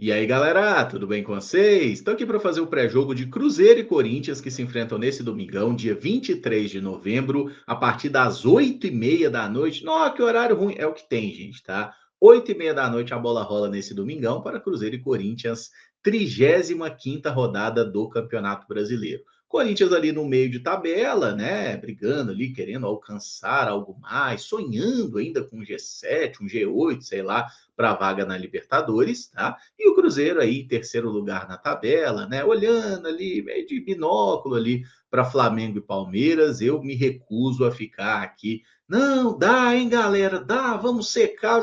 E aí, galera, tudo bem com vocês? Estou aqui para fazer o pré-jogo de Cruzeiro e Corinthians que se enfrentam nesse domingão, dia 23 de novembro, a partir das 8h30 da noite. Nossa, que horário ruim! É o que tem, gente, tá? 8h30 da noite a bola rola nesse domingão para Cruzeiro e Corinthians, 35ª rodada do Campeonato Brasileiro. Corinthians ali no meio de tabela, né? Brigando ali, querendo alcançar algo mais, sonhando ainda com um G7, um G8, sei lá, para a vaga na Libertadores, tá? E o Cruzeiro aí, em terceiro lugar na tabela, né? Olhando ali, meio de binóculo ali para Flamengo e Palmeiras, eu me recuso a ficar aqui. Não, dá, hein, galera, dá, vamos secar.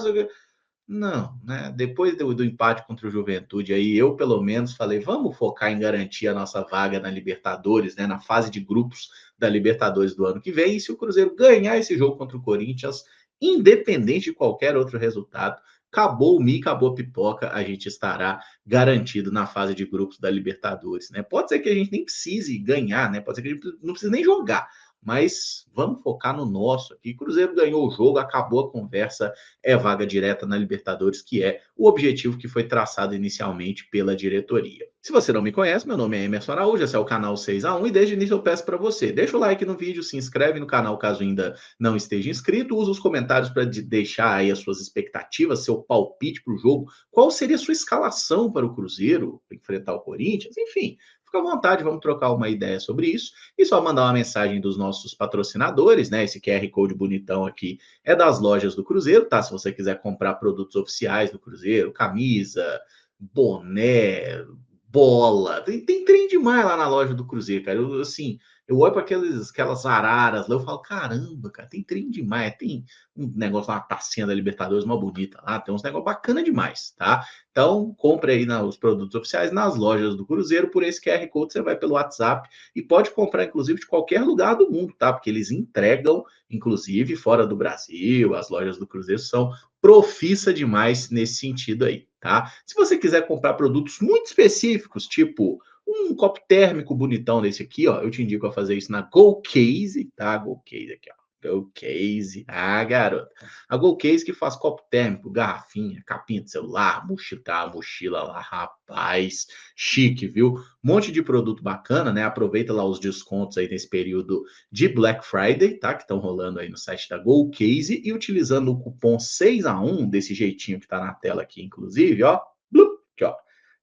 Não, né? Depois do empate contra o Juventude aí, eu pelo menos falei, vamos focar em garantir a nossa vaga na Libertadores, né? Na fase de grupos da Libertadores do ano que vem. E se o Cruzeiro ganhar esse jogo contra o Corinthians, independente de qualquer outro resultado, acabou o Mi, acabou a pipoca, a gente estará garantido na fase de grupos da Libertadores, né? Pode ser que a gente nem precise ganhar, né? Pode ser que a gente não precise nem jogar, mas vamos focar no nosso aqui. Cruzeiro ganhou o jogo, acabou a conversa, é vaga direta na Libertadores, que é o objetivo que foi traçado inicialmente pela diretoria. Se você não me conhece, meu nome é Emerson Araújo, esse é o canal 6x1 e desde o início eu peço para você, deixa o like no vídeo, se inscreve no canal caso ainda não esteja inscrito, usa os comentários para deixar aí as suas expectativas, seu palpite para o jogo, qual seria a sua escalação para o Cruzeiro enfrentar o Corinthians, enfim. Fica à vontade, vamos trocar uma ideia sobre isso. E só mandar uma mensagem dos nossos patrocinadores, né? Esse QR Code bonitão aqui é das lojas do Cruzeiro, tá? Se você quiser comprar produtos oficiais do Cruzeiro, camisa, boné, bola, tem trem demais lá na loja do Cruzeiro, cara. Eu, assim, eu olho para aquelas araras lá, eu falo, caramba, cara, tem trem demais. Tem um negócio lá, uma tacinha da Libertadores, uma bonita lá, tem uns negócios bacana demais, tá? Então, compre aí os produtos oficiais nas lojas do Cruzeiro, por esse QR Code você vai pelo WhatsApp e pode comprar, inclusive, de qualquer lugar do mundo, tá? Porque eles entregam, inclusive, fora do Brasil, as lojas do Cruzeiro são profissa demais nesse sentido aí, tá? Se você quiser comprar produtos muito específicos, tipo um copo térmico bonitão desse aqui, ó, eu te indico a fazer isso na Go Case, tá? Go Case aqui, ó. Go Case. Ah, garoto. A Go Case que faz copo térmico, garrafinha, capinha de celular, mochila lá, rapaz. Chique, viu? Um monte de produto bacana, né? Aproveita lá os descontos aí nesse período de Black Friday, tá? Que estão rolando aí no site da Go Case e utilizando o cupom 6x1, desse jeitinho que tá na tela aqui, inclusive, ó. Blup, aqui, ó.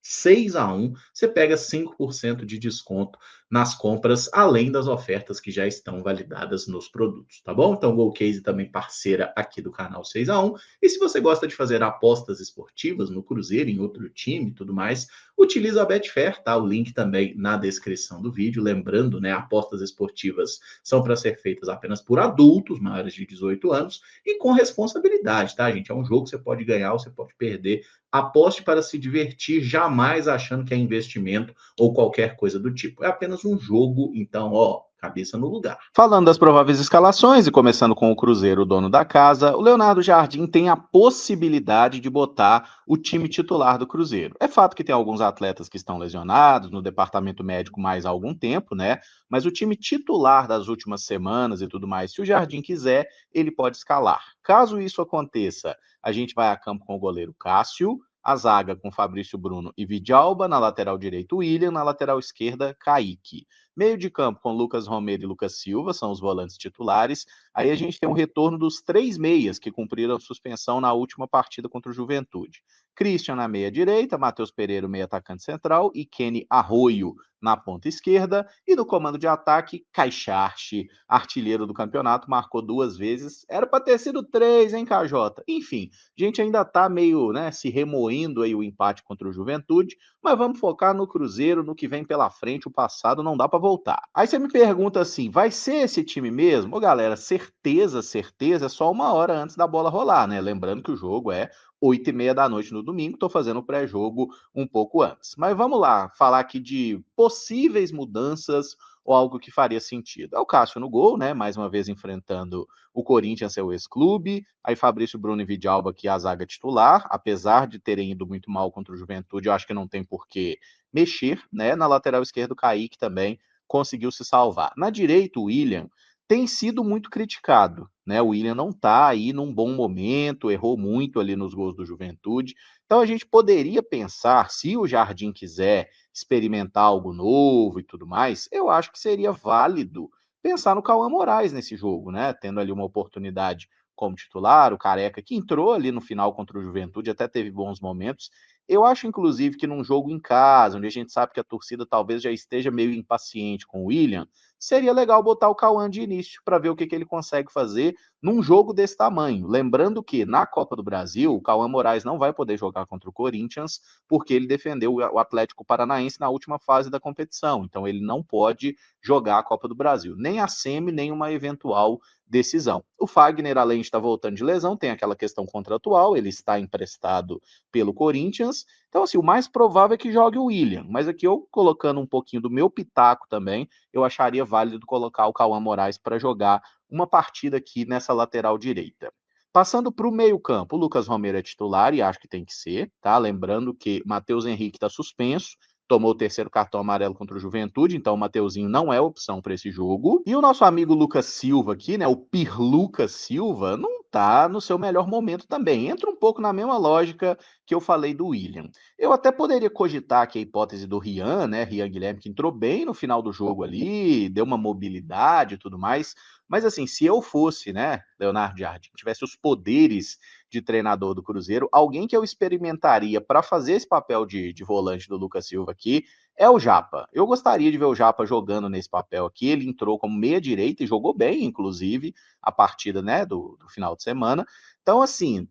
6x1, você pega 5% de desconto nas compras, além das ofertas que já estão validadas nos produtos, tá bom? Então, GoCase também parceira aqui do canal 6x1. E se você gosta de fazer apostas esportivas no Cruzeiro, em outro time e tudo mais, utiliza a Betfair, tá? O link também na descrição do vídeo. Lembrando, né, apostas esportivas são para ser feitas apenas por adultos maiores de 18 anos e com responsabilidade, tá, gente? É um jogo que você pode ganhar ou você pode perder. Aposte para se divertir, jamais achando que é investimento ou qualquer coisa do tipo. É apenas um jogo, então, ó, cabeça no lugar. Falando das prováveis escalações e começando com o Cruzeiro, o dono da casa, o Leonardo Jardim tem a possibilidade de botar o time titular do Cruzeiro. É fato que tem alguns atletas que estão lesionados no departamento médico mais há algum tempo, né? Mas o time titular das últimas semanas e tudo mais, se o Jardim quiser, ele pode escalar. Caso isso aconteça, a gente vai a campo com o goleiro Cássio, a zaga com Fabrício Bruno e Vidalba, na lateral direita William, na lateral esquerda Kaique. Meio de campo com Lucas Romero e Lucas Silva, são os volantes titulares. Aí a gente tem um retorno dos 3 meias que cumpriram a suspensão na última partida contra o Juventude. Christian na meia direita, Matheus Pereira, meio atacante central, e Kenny Arroio na ponta esquerda. E no comando de ataque, Caixarte, artilheiro do campeonato, marcou 2 vezes. Era para ter sido 3, hein, KJ? Enfim, a gente ainda está meio, né, se remoendo aí o empate contra o Juventude, mas vamos focar no Cruzeiro, no que vem pela frente, o passado não dá para voltar. Aí você me pergunta assim, vai ser esse time mesmo? Ô, galera, certeza, é só 1 hora antes da bola rolar, né? Lembrando que o jogo é 8h30 da noite no domingo, tô fazendo o pré-jogo um pouco antes. Mas vamos lá, falar aqui de possíveis mudanças ou algo que faria sentido. É o Cássio no gol, né? Mais uma vez enfrentando o Corinthians, seu ex-clube. Aí Fabrício Bruno e Vidalba, que é a zaga titular, apesar de terem ido muito mal contra o Juventude, eu acho que não tem por que mexer, né? Na lateral esquerda, o Kaique também conseguiu se salvar. Na direita, o William tem sido muito criticado, né? O William não está aí num bom momento, errou muito ali nos gols do Juventude. Então a gente poderia pensar, se o Jardim quiser experimentar algo novo e tudo mais, eu acho que seria válido pensar no Cauã Moraes nesse jogo, né? Tendo ali uma oportunidade como titular, o Careca, que entrou ali no final contra o Juventude, até teve bons momentos. Eu acho, inclusive, que num jogo em casa, onde a gente sabe que a torcida talvez já esteja meio impaciente com o William, seria legal botar o Cauã de início para ver o que ele consegue fazer num jogo desse tamanho. Lembrando que na Copa do Brasil, o Cauã Moraes não vai poder jogar contra o Corinthians, porque ele defendeu o Atlético Paranaense na última fase da competição. Então ele não pode jogar a Copa do Brasil, nem a semi, nem uma eventual decisão. O Fagner, além de estar voltando de lesão, tem aquela questão contratual, ele está emprestado pelo Corinthians. Então, assim, o mais provável é que jogue o William, mas aqui eu colocando um pouquinho do meu pitaco também, eu acharia válido colocar o Cauã Moraes para jogar uma partida aqui nessa lateral direita. Passando para o meio-campo, o Lucas Romero é titular e acho que tem que ser, tá? Lembrando que Matheus Henrique está suspenso, tomou o terceiro cartão amarelo contra o Juventude, então o Mateuzinho não é opção para esse jogo. E o nosso amigo Lucas Silva aqui, né, o Pirluca Silva, não tá no seu melhor momento também. Entra um pouco na mesma lógica que eu falei do William. Eu até poderia cogitar aqui a hipótese do Rian, né, Rian Guilherme, que entrou bem no final do jogo ali, deu uma mobilidade e tudo mais, mas assim, se eu fosse, né, Leonardo Jardim, tivesse os poderes de treinador do Cruzeiro, alguém que eu experimentaria para fazer esse papel de volante do Lucas Silva aqui é o Japa. Eu gostaria de ver o Japa jogando nesse papel aqui. Ele entrou como meia direita e jogou bem, inclusive, a partida, né, do final de semana. Então, assim,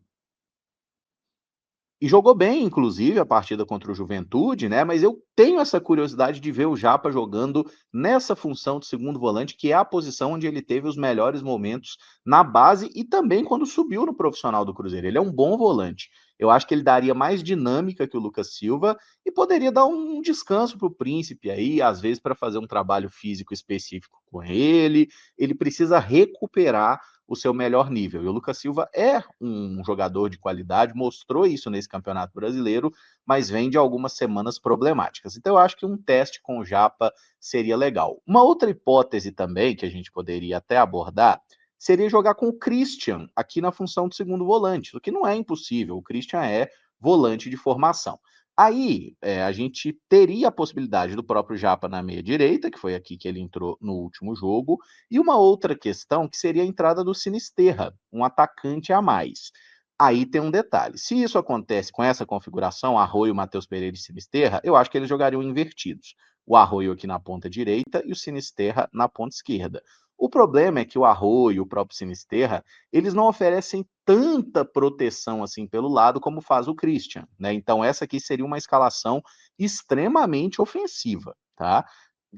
e jogou bem, inclusive, a partida contra o Juventude, né? Mas eu tenho essa curiosidade de ver o Japa jogando nessa função de segundo volante, que é a posição onde ele teve os melhores momentos na base e também quando subiu no profissional do Cruzeiro. Ele é um bom volante. Eu acho que ele daria mais dinâmica que o Lucas Silva e poderia dar um descanso para o Príncipe aí, às vezes, para fazer um trabalho físico específico com ele. Ele precisa recuperar o seu melhor nível. E o Lucas Silva é um jogador de qualidade, mostrou isso nesse Campeonato Brasileiro, mas vem de algumas semanas problemáticas. Então eu acho que um teste com o Japa seria legal. Uma outra hipótese também que a gente poderia até abordar seria jogar com o Christian aqui na função de segundo volante, o que não é impossível. O Christian é volante de formação. Aí a gente teria a possibilidade do próprio Japa na meia direita, que foi aqui que ele entrou no último jogo, e uma outra questão que seria a entrada do Sinisterra, um atacante a mais. Aí tem um detalhe: se isso acontece com essa configuração, Arroio, Matheus Pereira e Sinisterra, eu acho que eles jogariam invertidos. O Arroio aqui na ponta direita e o Sinisterra na ponta esquerda. O problema é que o Arroio e o próprio Sinisterra, eles não oferecem tanta proteção assim pelo lado como faz o Christian, né? Então essa aqui seria uma escalação extremamente ofensiva, tá?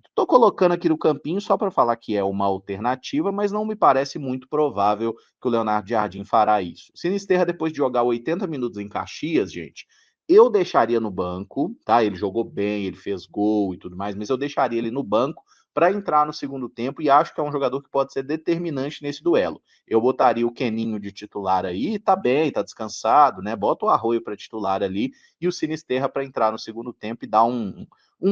Estou colocando aqui no campinho só para falar que é uma alternativa, mas não me parece muito provável que o Leonardo Jardim fará isso. Sinisterra, depois de jogar 80 minutos em Caxias, gente, eu deixaria no banco, tá? Ele jogou bem, ele fez gol e tudo mais, mas eu deixaria ele no banco para entrar no segundo tempo e acho que é um jogador que pode ser determinante nesse duelo. Eu botaria o Keninho de titular aí, tá bem, tá descansado, né? Bota o Arroio para titular ali e o Sinisterra para entrar no segundo tempo e dar um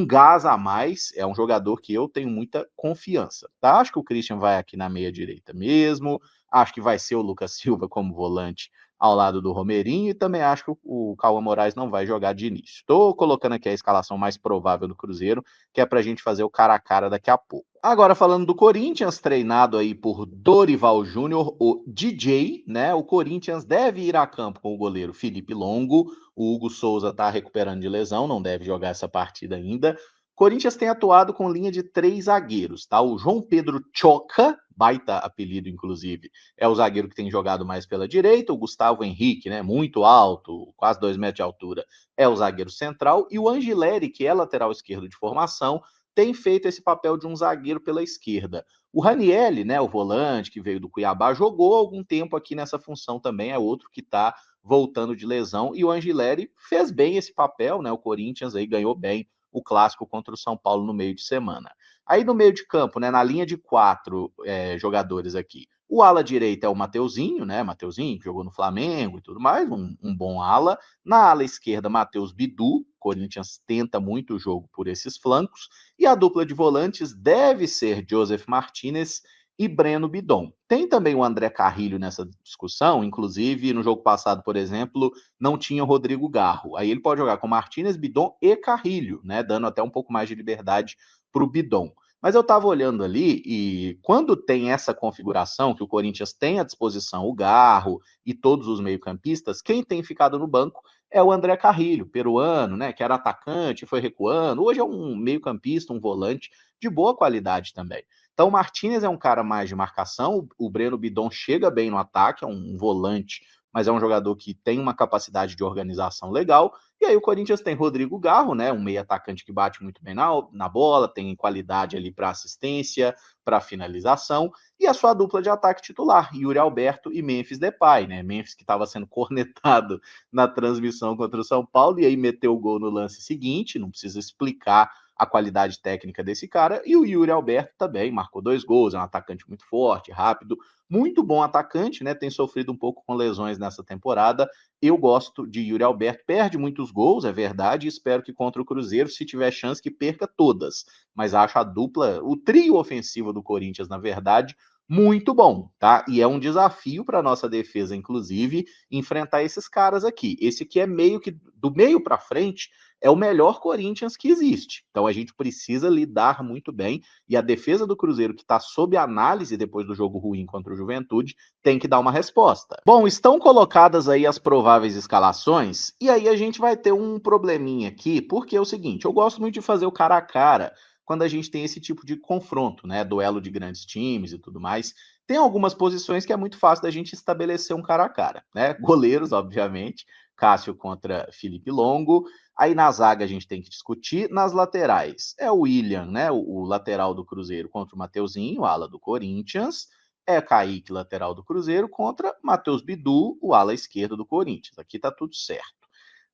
gás a mais. É um jogador que eu tenho muita confiança, tá? Acho que o Christian vai aqui na meia direita mesmo, acho que vai ser o Lucas Silva como volante ao lado do Romerinho e também acho que o Cauã Moraes não vai jogar de início. Estou colocando aqui a escalação mais provável do Cruzeiro, que é para a gente fazer o cara a cara daqui a pouco. Agora falando do Corinthians, treinado aí por Dorival Júnior, o DJ, né? O Corinthians deve ir a campo com o goleiro Felipe Longo. O Hugo Souza está recuperando de lesão, não deve jogar essa partida ainda. Corinthians tem atuado com linha de 3 zagueiros, tá? O João Pedro Choca, baita apelido, inclusive, é o zagueiro que tem jogado mais pela direita. O Gustavo Henrique, né? Muito alto, quase 2 metros de altura, é o zagueiro central. E o Angileri, que é lateral esquerdo de formação, tem feito esse papel de um zagueiro pela esquerda. O Ranielli, né, o volante que veio do Cuiabá, jogou algum tempo aqui nessa função também, é outro que está voltando de lesão, e o Angileri fez bem esse papel, né? O Corinthians aí ganhou bem o clássico contra o São Paulo no meio de semana. Aí no meio de campo, né, na linha de 4 jogadores aqui, o ala direita é o Mateuzinho, né? Mateuzinho, que jogou no Flamengo e tudo mais, um bom ala. Na ala esquerda, Matheus Bidu. Corinthians tenta muito o jogo por esses flancos. E a dupla de volantes deve ser Joseph Martinez e Breno Bidon. Tem também o André Carrilho nessa discussão, inclusive no jogo passado, por exemplo, não tinha o Rodrigo Garro. Aí ele pode jogar com Martínez, Bidon e Carrilho, né, dando até um pouco mais de liberdade para o Bidon. Mas eu estava olhando ali e quando tem essa configuração, que o Corinthians tem à disposição o Garro e todos os meio-campistas, quem tem ficado no banco é o André Carrilho, peruano, né, que era atacante, foi recuando, hoje é um meio-campista, um volante de boa qualidade também. Então, o Martínez é um cara mais de marcação, o Breno Bidon chega bem no ataque, é um volante, mas é um jogador que tem uma capacidade de organização legal. E aí o Corinthians tem Rodrigo Garro, né, um meio atacante que bate muito bem na bola, tem qualidade ali para assistência, para finalização, e a sua dupla de ataque titular, Yuri Alberto e Memphis Depay, né? Memphis que estava sendo cornetado na transmissão contra o São Paulo, e aí meteu o gol no lance seguinte, não precisa explicar a qualidade técnica desse cara, e o Yuri Alberto também marcou 2 gols, é um atacante muito forte, rápido, muito bom atacante, né? Tem sofrido um pouco com lesões nessa temporada. Eu gosto de Yuri Alberto, perde muitos gols, é verdade, e espero que contra o Cruzeiro, se tiver chance, que perca todas. Mas acho a dupla, o trio ofensivo do Corinthians, na verdade, muito bom, tá? E é um desafio para nossa defesa, inclusive, enfrentar esses caras aqui. Esse aqui é meio que do meio para frente é o melhor Corinthians que existe. Então a gente precisa lidar muito bem e a defesa do Cruzeiro, que está sob análise depois do jogo ruim contra o Juventude, tem que dar uma resposta. Bom, estão colocadas aí as prováveis escalações e aí a gente vai ter um probleminha aqui, porque é o seguinte, eu gosto muito de fazer o cara a cara quando a gente tem esse tipo de confronto, né, duelo de grandes times e tudo mais. Tem algumas posições que é muito fácil da gente estabelecer um cara a cara, né? Goleiros, obviamente, Cássio contra Felipe Longo. Aí na zaga a gente tem que discutir. Nas laterais, é o William, né? O lateral do Cruzeiro contra o Mateuzinho, ala do Corinthians. É Kaique, lateral do Cruzeiro, contra Matheus Bidu, o ala esquerdo do Corinthians. Aqui tá tudo certo.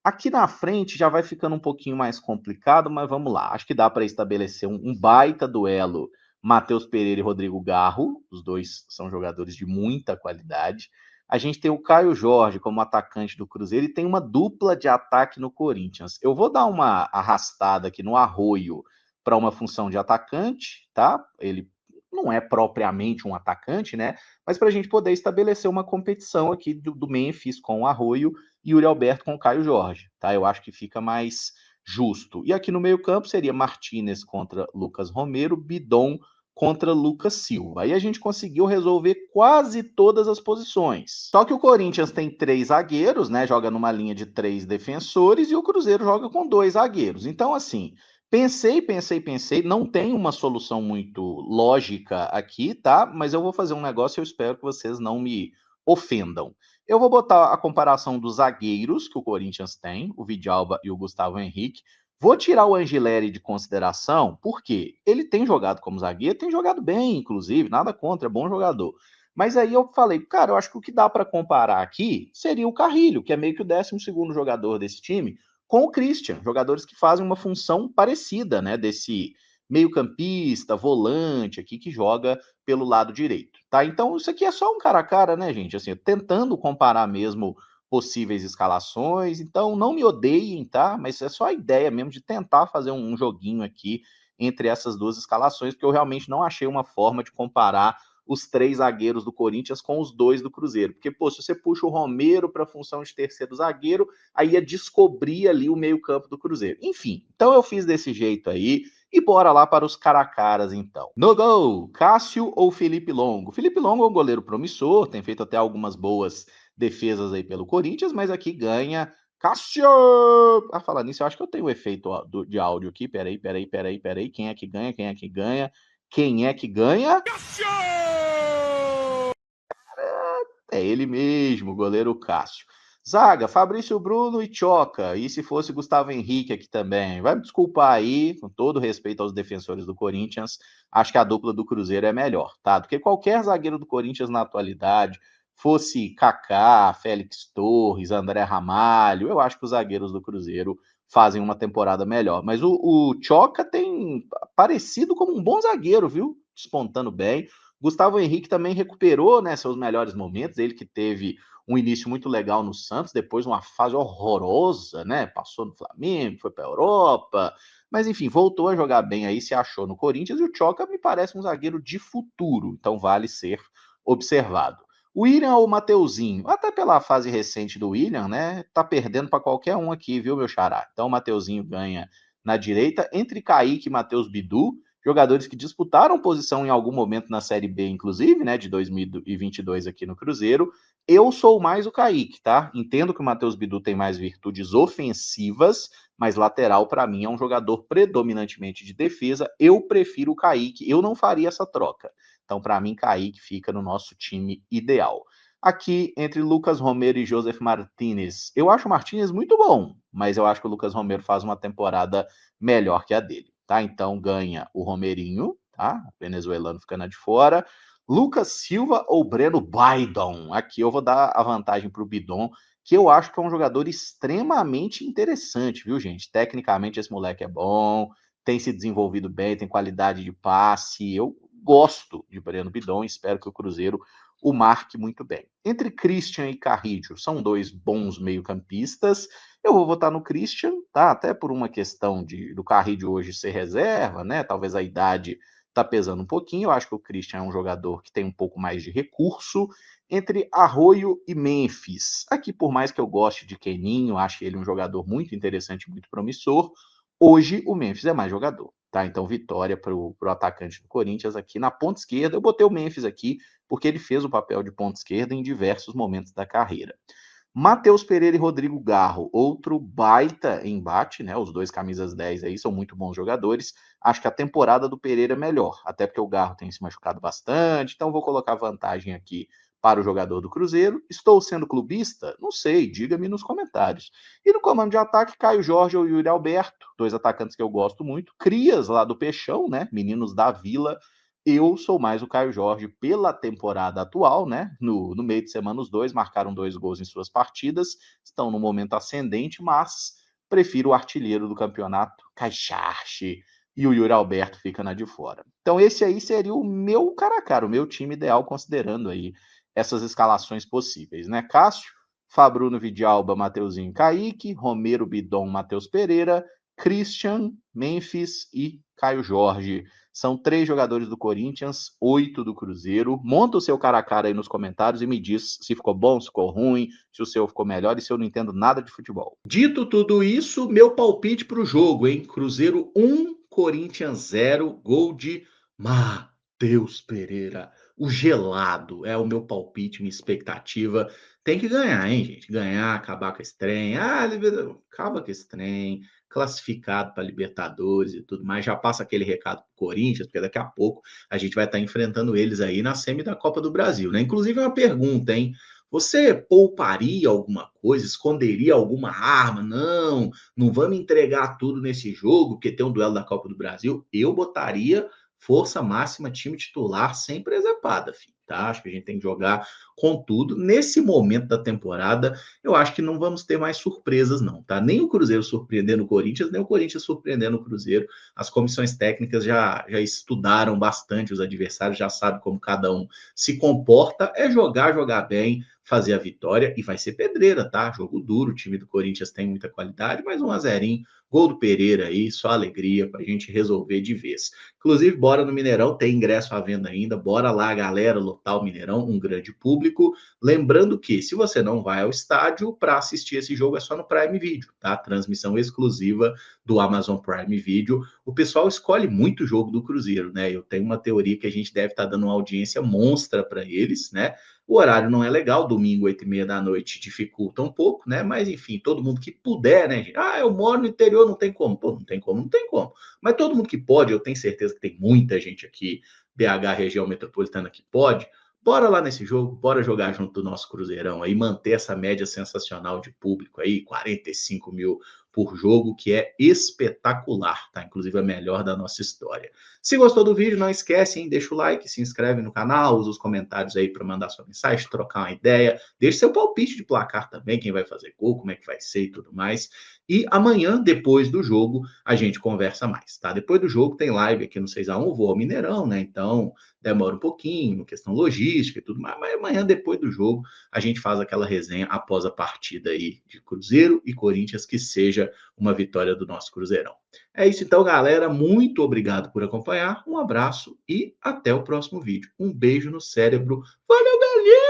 Aqui na frente já vai ficando um pouquinho mais complicado, mas vamos lá. Acho que dá para estabelecer um baita duelo Matheus Pereira e Rodrigo Garro. Os dois são jogadores de muita qualidade. A gente tem o Caio Jorge como atacante do Cruzeiro e tem uma dupla de ataque no Corinthians. Eu vou dar uma arrastada aqui no Arroio para uma função de atacante, tá? Ele não é propriamente um atacante, né? Mas para a gente poder estabelecer uma competição aqui do Memphis com o Arroio e Yuri Alberto com o Caio Jorge, tá? Eu acho que fica mais justo. E aqui no meio-campo seria Martínez contra Lucas Romero, Bidon contra Lucas Silva. Aí a gente conseguiu resolver quase todas as posições. Só que o Corinthians tem 3 zagueiros, né? Joga numa linha de 3 defensores e o Cruzeiro joga com 2 zagueiros. Então, assim, pensei, não tem uma solução muito lógica aqui, tá? Mas eu vou fazer um negócio e eu espero que vocês não me ofendam. Eu vou botar a comparação dos zagueiros que o Corinthians tem, o Vidalba e o Gustavo Henrique. Vou tirar o Angileri de consideração, porque ele tem jogado como zagueiro, tem jogado bem, inclusive, nada contra, é bom jogador. Mas aí eu falei, cara, eu acho que o que dá para comparar aqui seria o Carrilho, que é meio que o 12º jogador desse time, com o Christian, jogadores que fazem uma função parecida, né, desse meio-campista, volante aqui que joga pelo lado direito, tá? Então isso aqui é só um cara a cara, né, gente? Assim, tentando comparar mesmo possíveis escalações. Então não me odeiem, tá? Mas é só a ideia mesmo de tentar fazer um joguinho aqui entre essas duas escalações, porque eu realmente não achei uma forma de comparar os 3 zagueiros do Corinthians com os 2 do Cruzeiro. Porque, pô, se você puxa o Romero para a função de terceiro zagueiro, aí ia descobrir ali o meio-campo do Cruzeiro. Enfim, então eu fiz desse jeito aí. E bora lá para os cara a caras, então. No gol, Cássio ou Felipe Longo? Felipe Longo é um goleiro promissor, tem feito até algumas boas defesas aí pelo Corinthians, mas aqui ganha Cássio! Ah, falar nisso, eu acho que eu tenho um efeito de áudio aqui. Peraí. Quem é que ganha? Quem é que ganha? Quem é que ganha? Cássio! É ele mesmo, o goleiro Cássio. Zaga, Fabrício Bruno e Choca. E se fosse Gustavo Henrique aqui também? Vai me desculpar aí, com todo respeito aos defensores do Corinthians, acho que a dupla do Cruzeiro é melhor, tá? Do que qualquer zagueiro do Corinthians na atualidade, fosse Kaká, Félix Torres, André Ramalho, eu acho que os zagueiros do Cruzeiro fazem uma temporada melhor. Mas o Choca tem parecido como um bom zagueiro, viu? Despontando bem. Gustavo Henrique também recuperou, né, seus melhores momentos, ele que teve um início muito legal no Santos, depois uma fase horrorosa, né? Passou no Flamengo, foi para a Europa, mas enfim, voltou a jogar bem aí, se achou no Corinthians, e o Tchoca me parece um zagueiro de futuro, então vale ser observado. O William ou o Mateuzinho, até pela fase recente do William, né? Tá perdendo para qualquer um aqui, viu, meu xará? Então o Mateuzinho ganha na direita, entre Kaique e Matheus Bidu, jogadores que disputaram posição em algum momento na Série B, inclusive, né, de 2022 aqui no Cruzeiro. Eu sou mais o Kaique, tá? Entendo que o Matheus Bidu tem mais virtudes ofensivas, mas lateral, para mim, é um jogador predominantemente de defesa. Eu prefiro o Kaique, eu não faria essa troca. Então, para mim, Kaique fica no nosso time ideal. Aqui, entre Lucas Romero e Joseph Martinez, eu acho o Martinez muito bom, mas eu acho que o Lucas Romero faz uma temporada melhor que a dele, tá? Então, ganha o Romerinho, tá? O venezuelano ficando de fora. Lucas Silva ou Breno Baidon? Aqui eu vou dar a vantagem para o Bidon, que eu acho que é um jogador extremamente interessante, viu, gente? Tecnicamente, esse moleque é bom, tem se desenvolvido bem, tem qualidade de passe. Eu gosto de Breno Bidon, espero que o Cruzeiro o marque muito bem. Entre Christian e Carrillo, são dois bons meio-campistas. Eu vou votar no Christian, tá? Até por uma questão do Carrillo hoje ser reserva, né? Talvez a idade tá pesando um pouquinho. Eu acho que o Christian é um jogador que tem um pouco mais de recurso. Entre Arroio e Memphis. Aqui, por mais que eu goste de Keninho, acho ele um jogador muito interessante, muito promissor. Hoje o Memphis é mais jogador, tá? Então, vitória para o atacante do Corinthians aqui na ponta esquerda. Eu botei o Memphis aqui porque ele fez o papel de ponta esquerda em diversos momentos da carreira. Matheus Pereira e Rodrigo Garro, outro baita embate, né? Os dois camisas 10 aí são muito bons jogadores. Acho que a temporada do Pereira é melhor, até porque o Garro tem se machucado bastante, então vou colocar vantagem aqui para o jogador do Cruzeiro. Estou sendo clubista? Não sei, diga-me nos comentários. E no comando de ataque, Caio Jorge ou Yuri Alberto, dois atacantes que eu gosto muito, crias lá do Peixão, né? Meninos da Vila. Eu sou mais o Caio Jorge pela temporada atual, né? No meio de semana, os dois marcaram 2 gols em suas partidas, estão no momento ascendente, mas prefiro o artilheiro do campeonato, Caixarche, e o Yuri Alberto fica na de fora. Então, esse aí seria o meu cara a cara, o meu time ideal, considerando aí essas escalações possíveis, né? Cássio, Fabruno Vidialba, Mateuzinho Kaique, Romero Bidon, Matheus Pereira, Christian, Memphis e Caio Jorge. São 3 jogadores do Corinthians, 8 do Cruzeiro. Monta o seu cara a cara aí nos comentários e me diz se ficou bom, se ficou ruim, se o seu ficou melhor e se eu não entendo nada de futebol. Dito tudo isso, meu palpite para o jogo, hein? Cruzeiro 1, Corinthians 0, gol de Matheus Pereira. O gelado é o meu palpite, minha expectativa. Tem que ganhar, hein, gente? Ganhar, acabar com esse trem. Acaba com esse trem. Classificado para Libertadores e tudo mais. Já passa aquele recado para o Corinthians, porque daqui a pouco a gente vai estar enfrentando eles aí na semi da Copa do Brasil, né? Inclusive, uma pergunta, hein? Você pouparia alguma coisa, esconderia alguma arma? Não, não vamos entregar tudo nesse jogo, porque tem um duelo da Copa do Brasil. Eu botaria força máxima, time titular, sem presepada, filho, tá? Acho que a gente tem que jogar com tudo. Nesse momento da temporada, eu acho que não vamos ter mais surpresas, não, tá? Nem o Cruzeiro surpreendendo o Corinthians, nem o Corinthians surpreendendo o Cruzeiro. As comissões técnicas já estudaram bastante os adversários, já sabem como cada um se comporta. É jogar bem, fazer a vitória e vai ser pedreira, tá? Jogo duro, o time do Corinthians tem muita qualidade, mas 1-0, gol do Pereira aí, só alegria pra gente resolver de vez. Inclusive, bora no Mineirão, tem ingresso à venda ainda, bora lá, galera, lotar o Mineirão, um grande público. Lembrando que, se você não vai ao estádio, para assistir esse jogo é só no Prime Video, tá? Transmissão exclusiva do Amazon Prime Video. O pessoal escolhe muito o jogo do Cruzeiro, né? Eu tenho uma teoria que a gente deve estar dando uma audiência monstra para eles, né? O horário não é legal, domingo, 8h30 da noite, dificulta um pouco, né? Mas, enfim, todo mundo que puder, né, gente? Ah, eu moro no interior, não tem como. Pô, não tem como, não tem como. Mas todo mundo que pode, eu tenho certeza que tem muita gente aqui, BH, região metropolitana, que pode. Bora lá nesse jogo, bora jogar junto do nosso Cruzeirão aí, manter essa média sensacional de público aí, 45 mil por jogo, que é espetacular, tá? Inclusive a melhor da nossa história. Se gostou do vídeo, não esquece, hein? Deixa o like, se inscreve no canal, usa os comentários aí para mandar sua mensagem, trocar uma ideia, deixa seu palpite de placar também, quem vai fazer gol, como é que vai ser e tudo mais. E amanhã, depois do jogo, a gente conversa mais, tá? Depois do jogo tem live aqui no 6x1, vou ao Mineirão, né? Então demora um pouquinho, questão logística e tudo mais, mas amanhã, depois do jogo, a gente faz aquela resenha após a partida aí de Cruzeiro e Corinthians, que seja uma vitória do nosso Cruzeirão. É isso então, galera. Muito obrigado por acompanhar. Um abraço e até o próximo vídeo. Um beijo no cérebro. Valeu, galera!